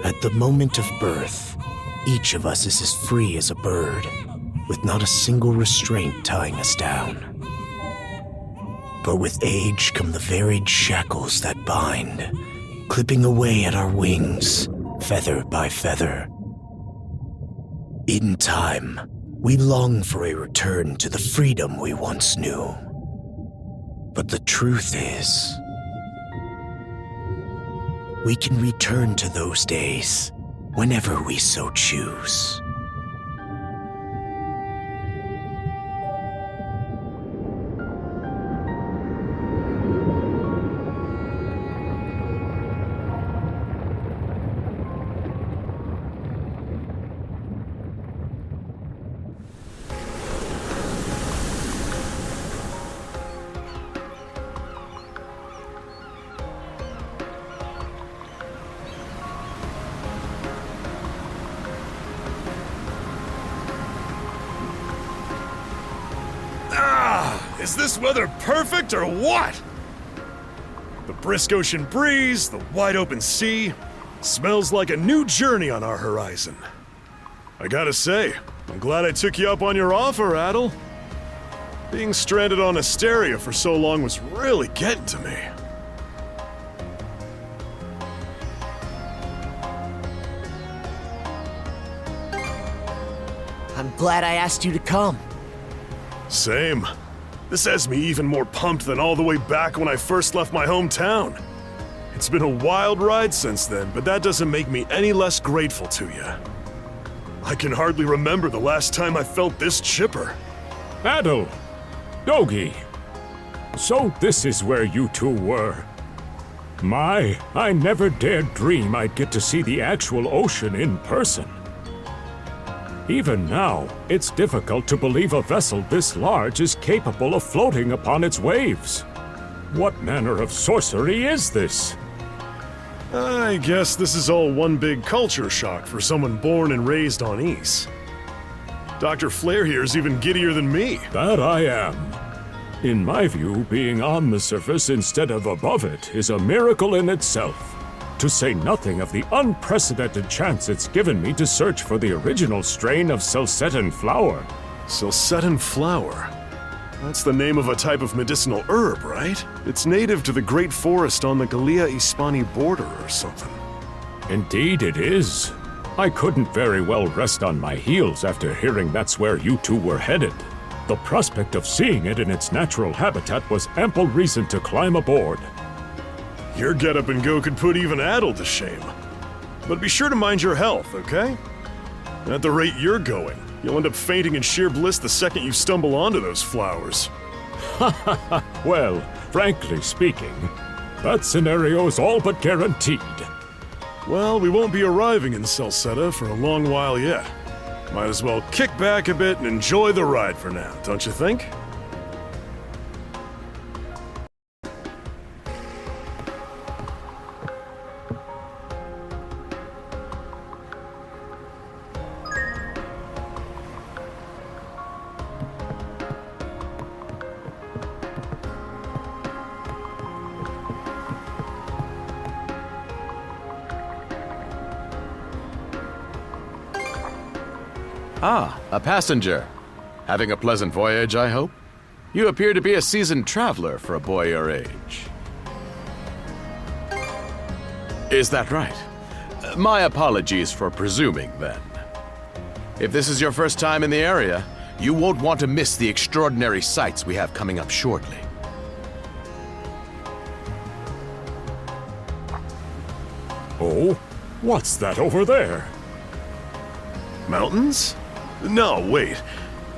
At the moment of birth, each of us is as free as a bird, with not a single restraint tying us down. But with age come the varied shackles that bind, clipping away at our wings, feather by feather. In time, we long for a return to the freedom we once knew. But the truth is, we can return to those days whenever we so choose. Is this weather perfect or what? The brisk ocean breeze, the wide open sea, smells like a new journey on our horizon. I gotta say, I'm glad I took you up on your offer, Adel. Being stranded on Asteria for so long was really getting to me. I'm glad I asked you to come. Same. This has me even more pumped than all the way back when I first left my hometown. It's been a wild ride since then, but that doesn't make me any less grateful to you. I can hardly remember the last time I felt this chipper. Adel! Dogi! So this is where you two were. My, I never dared dream I'd get to see the actual ocean in person. Even now, it's difficult to believe a vessel this large is capable of floating upon its waves. What manner of sorcery is this? I guess this is all one big culture shock for someone born and raised on Ys. Dr. Flair here is even giddier than me. That I am. In my view, being on the surface instead of above it is a miracle in itself. To say nothing of the unprecedented chance it's given me to search for the original strain of Celcetan flower. Celcetan flower? That's the name of a type of medicinal herb, right? It's native to the Great Forest on the Gallia-Hispani border or something. Indeed it is. I couldn't very well rest on my heels after hearing that's where you two were headed. The prospect of seeing it in its natural habitat was ample reason to climb aboard. Your get-up and go could put even Adel to shame. But be sure to mind your health, okay? At the rate you're going, you'll end up fainting in sheer bliss the second you stumble onto those flowers. Well, frankly speaking, that scenario's all but guaranteed. Well, we won't be arriving in Celceta for a long while yet. Might as well kick back a bit and enjoy the ride for now, don't you think? Ah, a passenger. Having a pleasant voyage, I hope? You appear to be a seasoned traveler for a boy your age. Is that right? My apologies for presuming, then. If this is your first time in the area, you won't want to miss the extraordinary sights we have coming up shortly. Oh? What's that over there? Mountains? No, wait.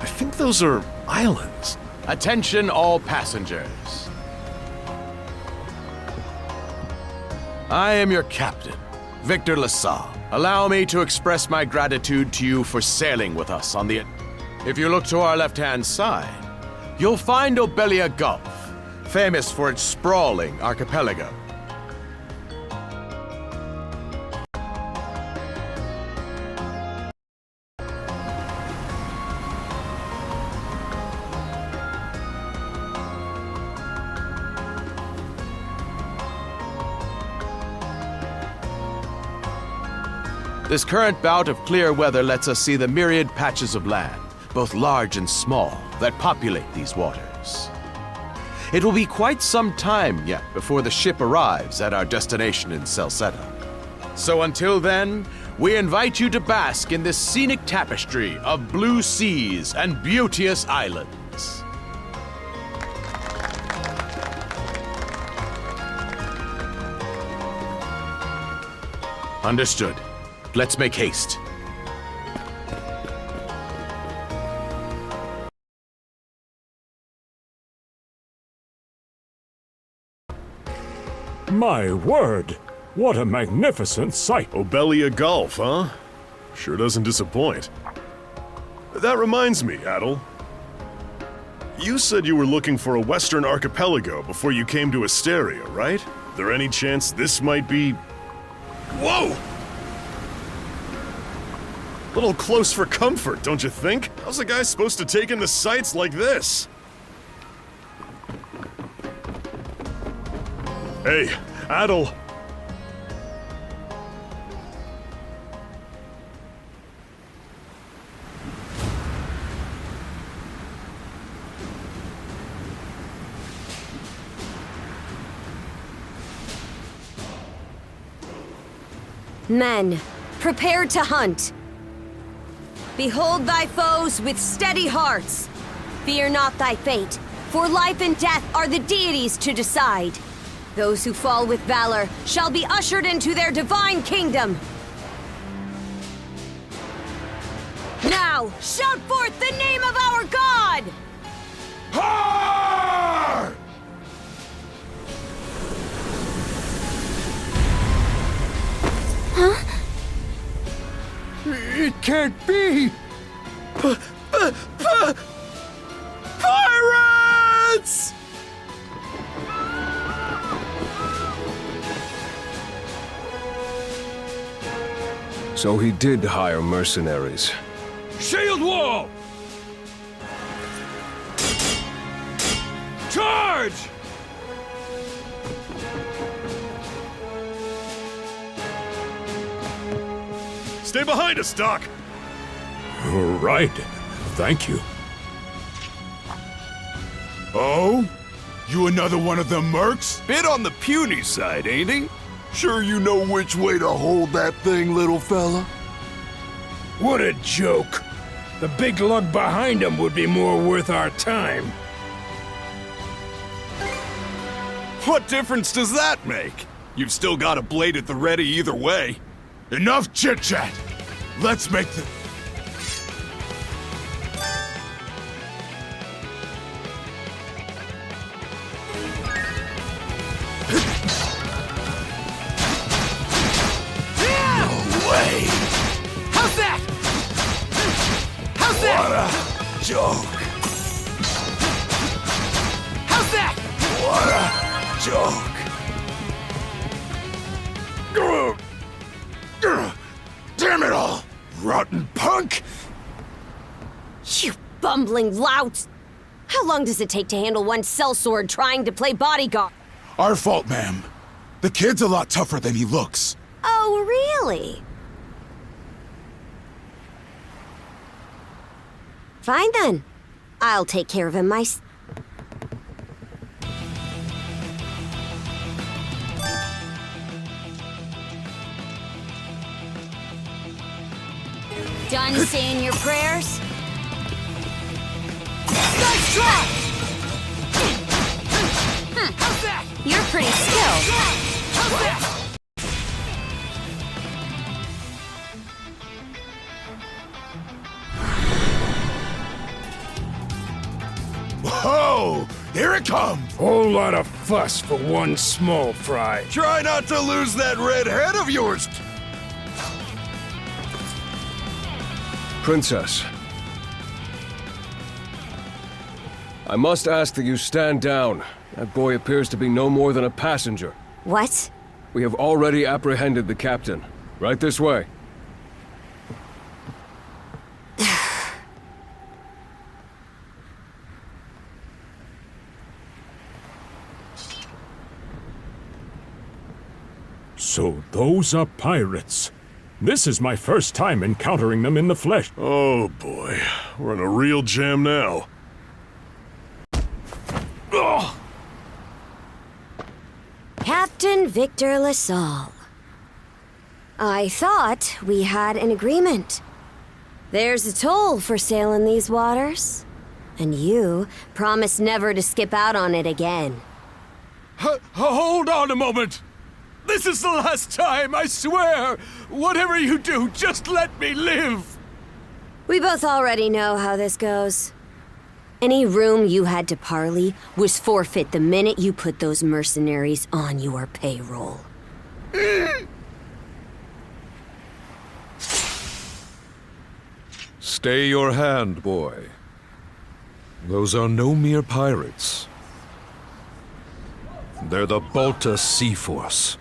I think those are islands. Attention all passengers. I am your captain, Victor LaSalle. Allow me to express my gratitude to you for sailing with us on the... If you look to our left-hand side, you'll find Obelia Gulf, famous for its sprawling archipelago. This current bout of clear weather lets us see the myriad patches of land, both large and small, that populate these waters. It will be quite some time yet before the ship arrives at our destination in Celceta. So until then, we invite you to bask in this scenic tapestry of blue seas and beauteous islands. Understood. Let's make haste. My word! What a magnificent sight! Obelia Gulf, huh? Sure doesn't disappoint. That reminds me, Adel. You said you were looking for a western archipelago before you came to Asteria, right? There any chance this might be... Whoa! Little close for comfort, don't you think? How's a guy supposed to take in the sights like this? Hey, Adel! Men, prepare to hunt. Behold thy foes with steady hearts. Fear not thy fate, for life and death are the deities to decide. Those who fall with valor shall be ushered into their divine kingdom. Now, shout forth the name of our God! Har! It can't be! Pirates! So he did hire mercenaries. Shield wall! Charge! Stay behind us, Doc! Right. Thank you. Oh? You another one of them mercs? Bit on the puny side, ain't he? Sure you know which way to hold that thing, little fella? What a joke. The big lug behind him would be more worth our time. What difference does that make? You've still got a blade at the ready either way. Enough chit-chat! Let's make the... How's that? How's that? What a joke! How's that? What a joke! Damn it all! Rotten punk! You bumbling louts! How long does it take to handle one sellsword trying to play bodyguard? Our fault, ma'am. The kid's a lot tougher than he looks. Oh, really? Fine then. I'll take care of him myself. Done saying your prayers? Nice try! How's that? You're pretty skilled. How's that? Whoa! Here it comes! Whole lot of fuss for one small fry. Try not to lose that red head of yours! Princess. I must ask that you stand down. That boy appears to be no more than a passenger. What? We have already apprehended the captain. Right this way. So those are pirates. This is my first time encountering them in the flesh. Oh boy, we're in a real jam now. Ugh. Captain Victor LaSalle. I thought we had an agreement. There's a toll for sailing these waters. And you promised never to skip out on it again. Hold on a moment! This is the last time, I swear! Whatever you do, just let me live! We both already know how this goes. Any room you had to parley was forfeit the minute you put those mercenaries on your payroll. Stay your hand, boy. Those are no mere pirates. They're the Balta Sea Force.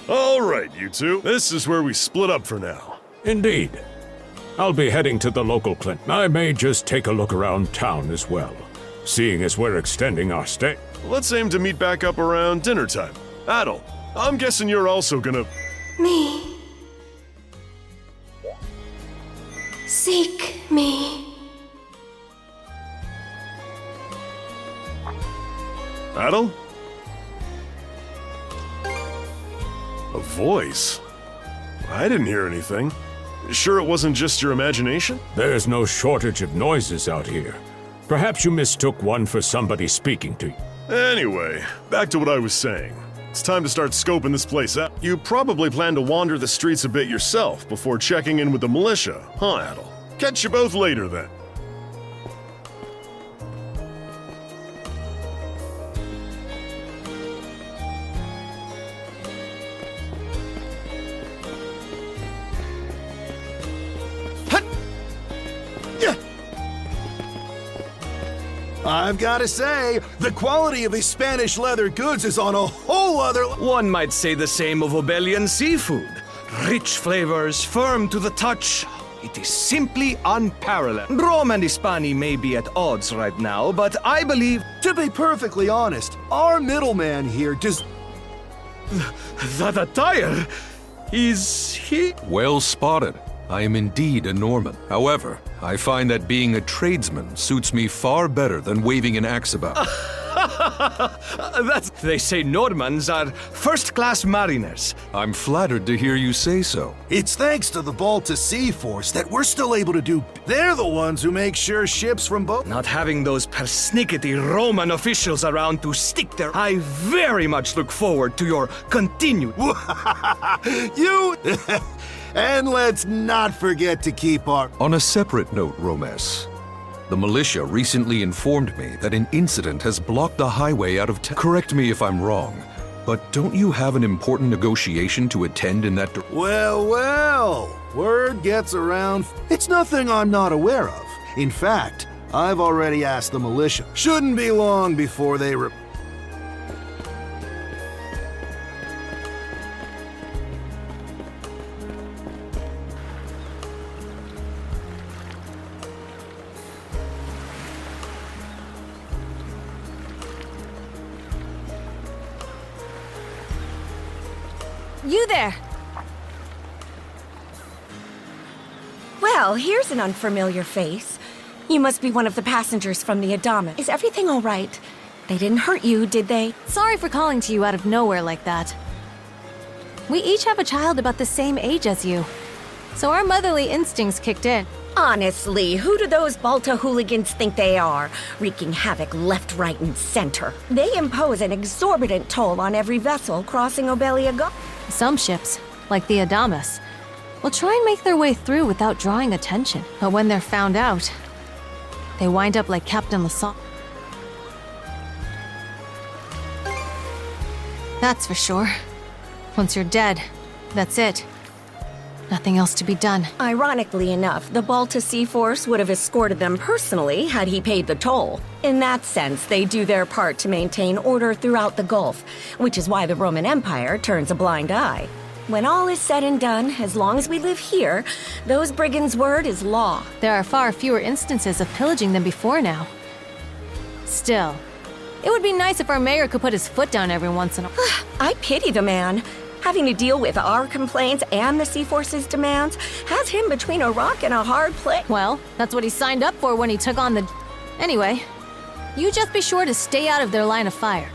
All right, you two. This is where we split up for now. Indeed. I'll be heading to the local clinic. I may just take a look around town as well, seeing as we're extending our stay. Let's aim to meet back up around dinner time. Adel, I'm guessing you're also gonna... Me. Seek me. Adel? A voice? I didn't hear anything. Sure it wasn't just your imagination? There's no shortage of noises out here. Perhaps you mistook one for somebody speaking to you. Anyway, back to what I was saying. It's time to start scoping this place out. You probably plan to wander the streets a bit yourself before checking in with the militia, huh, Adel? Catch you both later then. I've got to say, the quality of his Spanish leather goods is on a whole other... One might say the same of Obelian seafood. Rich flavors, firm to the touch. It is simply unparalleled. Rome and Hispania may be at odds right now, but I believe... To be perfectly honest, our middleman here does... That attire... Is he... Well spotted. I am indeed a Norman. However, I find that being a tradesman suits me far better than waving an axe about. They say Normans are first-class mariners. I'm flattered to hear you say so. It's thanks to the Balta Sea Force that we're still able to do... They're the ones who make sure ships from both... Not having those persnickety Roman officials around to stick their... I very much look forward to your continued... You... And let's not forget to keep our... On a separate note, Romes, the militia recently informed me that an incident has blocked the highway out of town. Correct me if I'm wrong, but don't you have an important negotiation to attend in that Well, word gets around. It's nothing I'm not aware of. In fact, I've already asked the militia. Shouldn't be long before they You there! Well, here's an unfamiliar face. You must be one of the passengers from the Adamas. Is everything all right? They didn't hurt you, did they? Sorry for calling to you out of nowhere like that. We each have a child about the same age as you, so our motherly instincts kicked in. Honestly, who do those Balta hooligans think they are? Wreaking havoc left, right, and center. They impose an exorbitant toll on every vessel crossing Obelia Gulf. Some ships, like the Adamas, will try and make their way through without drawing attention. But when they're found out, they wind up like Captain Lassalle. That's for sure. Once you're dead, that's it. Nothing else to be done. Ironically enough, the Balta Sea Force would have escorted them personally had he paid the toll. In that sense, they do their part to maintain order throughout the Gulf, which is why the Roman Empire turns a blind eye. When all is said and done, as long as we live here, those brigands' word is law. There are far fewer instances of pillaging than before now. Still, it would be nice if our mayor could put his foot down every once in a while. I pity the man. Having to deal with our complaints and the Sea Force's demands has him between a rock and a hard place. Well, that's what he signed up for when he took on the... Anyway, you just be sure to stay out of their line of fire.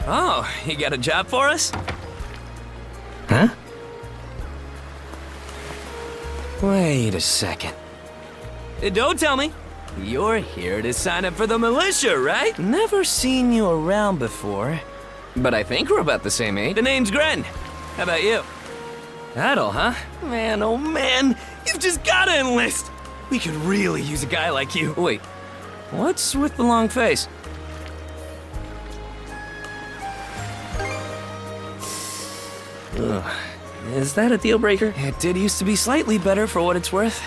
Oh, you got a job for us? Huh? Wait a second. Don't tell me. You're here to sign up for the militia, right? Never seen you around before. But I think we're about the same age. The name's Gren. How about you? Adel, huh? Man, oh man, you've just gotta enlist. We could really use a guy like you. Wait, what's with the long face? Ugh. Is that a deal breaker? It did used to be slightly better for what it's worth.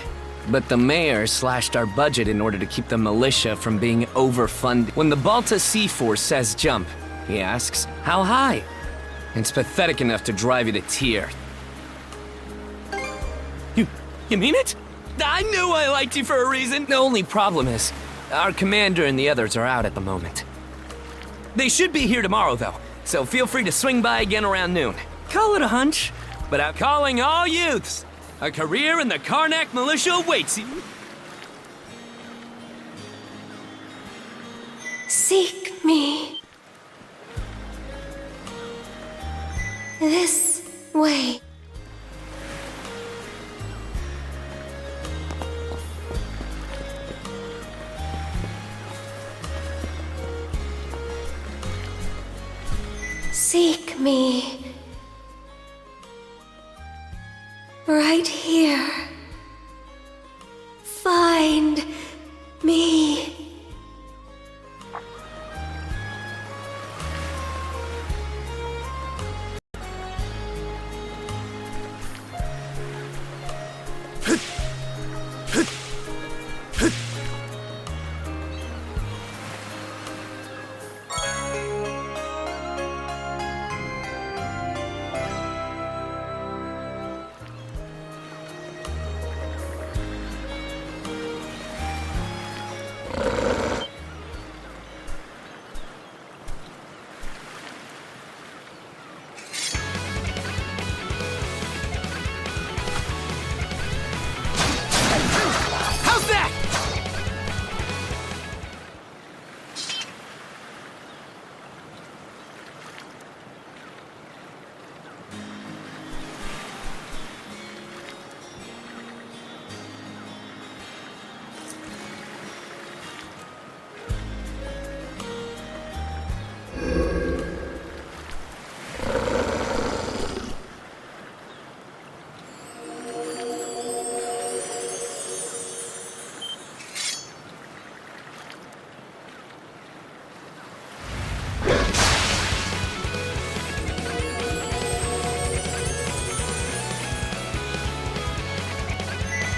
But the mayor slashed our budget in order to keep the militia from being overfunded. When the Balta Sea Force says jump, he asks, how high? It's pathetic enough to drive you to tears. You mean it? I knew I liked you for a reason. The only problem is, our commander and the others are out at the moment. They should be here tomorrow, though, so feel free to swing by again around noon. Call it a hunch, but I'm calling all youths. A career in the Karnak militia awaits you. Seek me. This way. Seek me. Right here. Find me.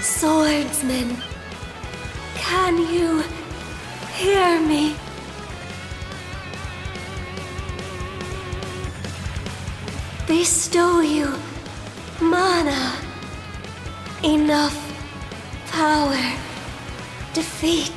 Swordsman, can you hear me? Bestow you mana, enough power, defeat.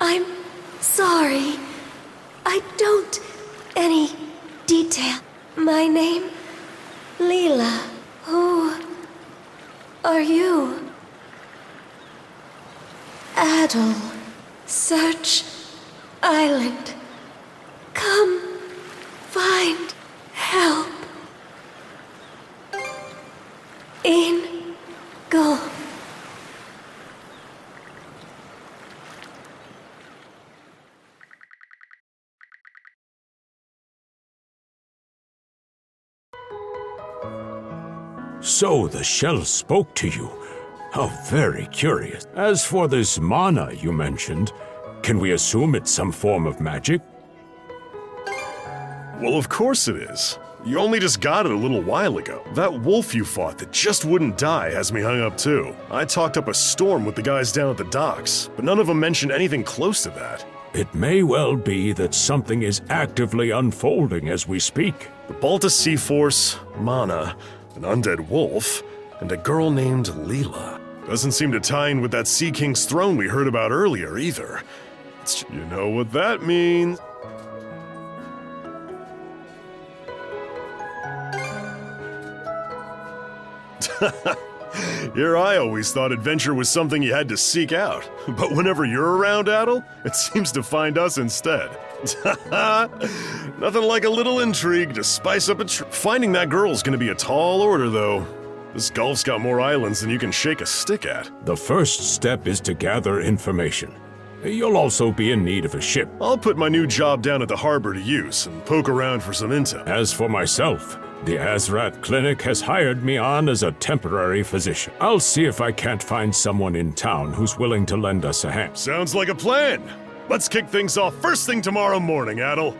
I'm sorry. I don't any detail. My name, Leela. Who are you? Adel. Search Island. Come find help. In go. So the shell spoke to you. How very curious. As for this mana you mentioned, can we assume it's some form of magic? Well, of course it is. You only just got it a little while ago. That wolf you fought that just wouldn't die has me hung up too. I talked up a storm with the guys down at the docks, but none of them mentioned anything close to that. It may well be that something is actively unfolding as we speak. The Balta Sea Force, mana, an undead wolf, and a girl named Leela. Doesn't seem to tie in with that Sea King's throne we heard about earlier, either. You know what that means. Here I always thought adventure was something you had to seek out. But whenever you're around, Adel, it seems to find us instead. Nothing like a little intrigue to spice up a trip. Finding that girl's gonna be a tall order, though. This gulf's got more islands than you can shake a stick at. The first step is to gather information. You'll also be in need of a ship. I'll put my new job down at the harbor to use and poke around for some intel. As for myself, the Azrat Clinic has hired me on as a temporary physician. I'll see if I can't find someone in town who's willing to lend us a hand. Sounds like a plan. Let's kick things off first thing tomorrow morning, Adel.